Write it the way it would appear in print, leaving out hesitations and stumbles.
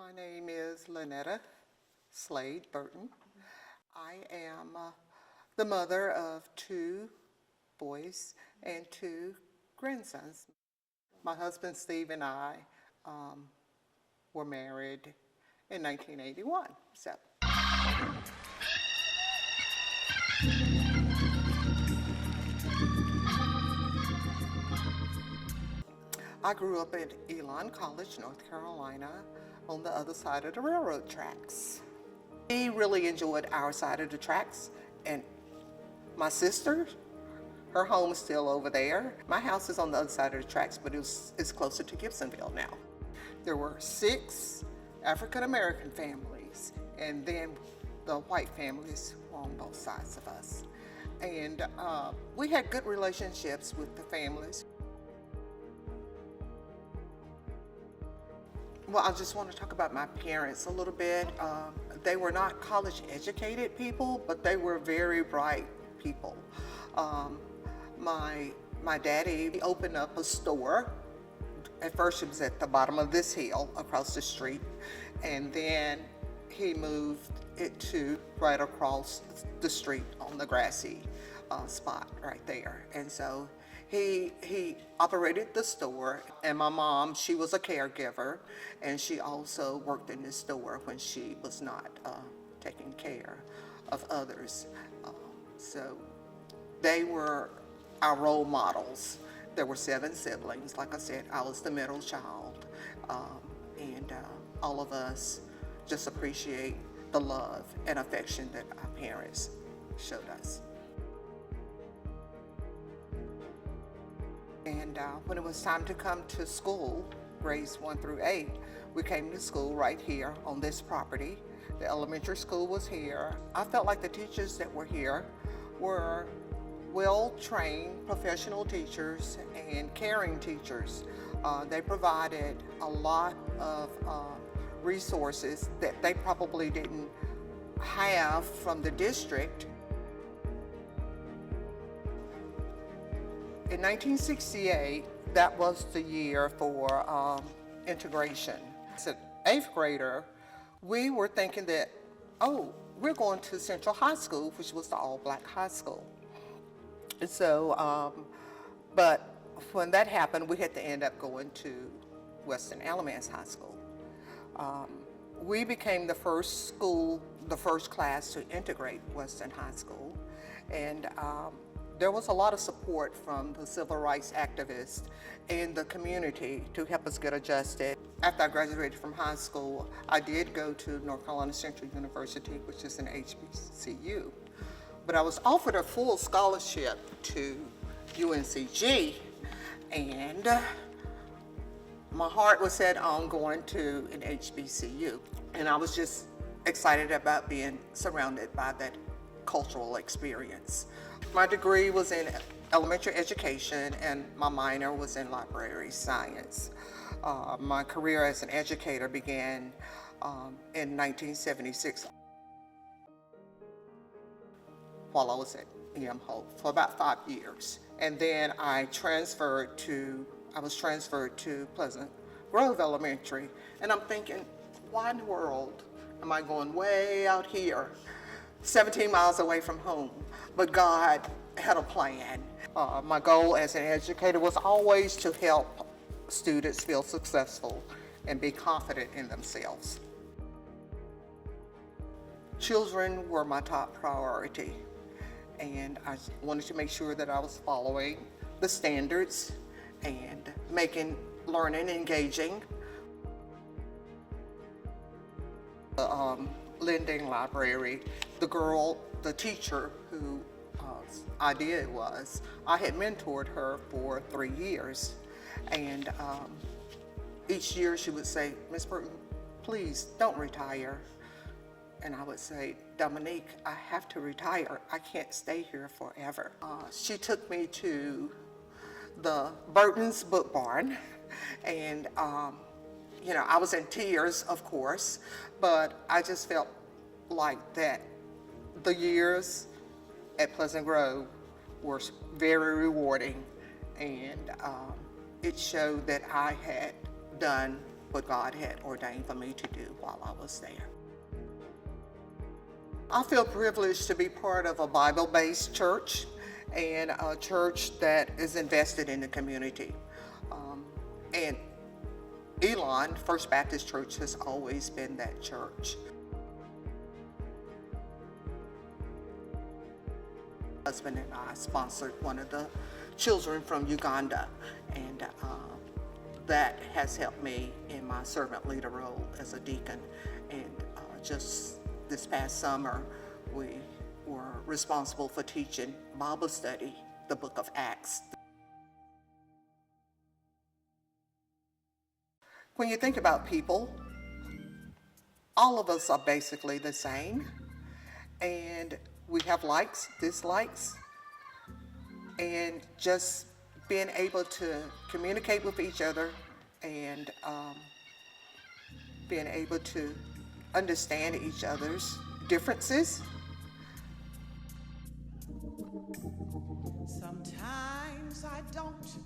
My name is Lynetta Slade Burton. I am the mother of 2 boys and 2 grandsons. My husband Steve and I were married in 1981. I grew up at Elon College, North Carolina, on the other side of the railroad tracks. We really enjoyed our side of the tracks, and my sister, her home is still over there. My house is on the other side of the tracks, but it's closer to Gibsonville now. There were 6 African-American families, and then the white families were on both sides of us. And we had good relationships with the families. Well, I just want to talk about my parents a little bit. They were not college educated people, but they were very bright people. My daddy opened up a store. At first it was at the bottom of this hill across the street, and then he moved it to right across the street on the grassy spot right there. And so he operated the store, and my mom, she was a caregiver, and she also worked in the store when she was not taking care of others. So they were our role models. There were 7 siblings. Like I said, I was the middle child, and all of us just appreciate the love and affection that our parents showed us. And when it was time to come to school, grades 1 through 8, we came to school right here on this property. The elementary school was here. I felt like the teachers that were here were well-trained professional teachers and caring teachers. They provided a lot of resources that they probably didn't have from the district. In 1968, that was the year for integration. As an 8th grader, we were thinking that, oh, we're going to Central High School, which was the all-black high school. And so, but when that happened, we had to end up going to Western Alamance High School. We became the first school, the first class to integrate Western High School. And there was a lot of support from the civil rights activists in the community to help us get adjusted. After I graduated from high school, I did go to North Carolina Central University, which is an HBCU. But I was offered a full scholarship to UNCG, and my heart was set on going to an HBCU. And I was just excited about being surrounded by that cultural experience. My degree was in elementary education, and my minor was in library science. My career as an educator began in 1976 while I was at E.M. Hope for about 5 years. And then I was transferred to Pleasant Grove Elementary. And I'm thinking, why in the world am I going way out here, 17 miles away from home? But God had a plan. My goal as an educator was always to help students feel successful and be confident in themselves. Children were my top priority, and I wanted to make sure that I was following the standards and making learning engaging. The Lending Library, the teacher who idea it was, I had mentored her for 3 years, and each year she would say, "Miss Burton, please don't retire." And I would say, "Dominique, I have to retire. I can't stay here forever." She took me to the Burton's Book Barn, and I was in tears, of course, but I just felt like that the years at Pleasant Grove were very rewarding, and it showed that I had done what God had ordained for me to do while I was there. I feel privileged to be part of a Bible-based church and a church that is invested in the community. And Elon First Baptist Church has always been that church. My husband and I sponsored one of the children from Uganda, and that has helped me in my servant leader role as a deacon. And just this past summer, we were responsible for teaching Bible study, the book of Acts. When you think about people, all of us are basically the same, and we have likes, dislikes, and just being able to communicate with each other and being able to understand each other's differences. Sometimes I don't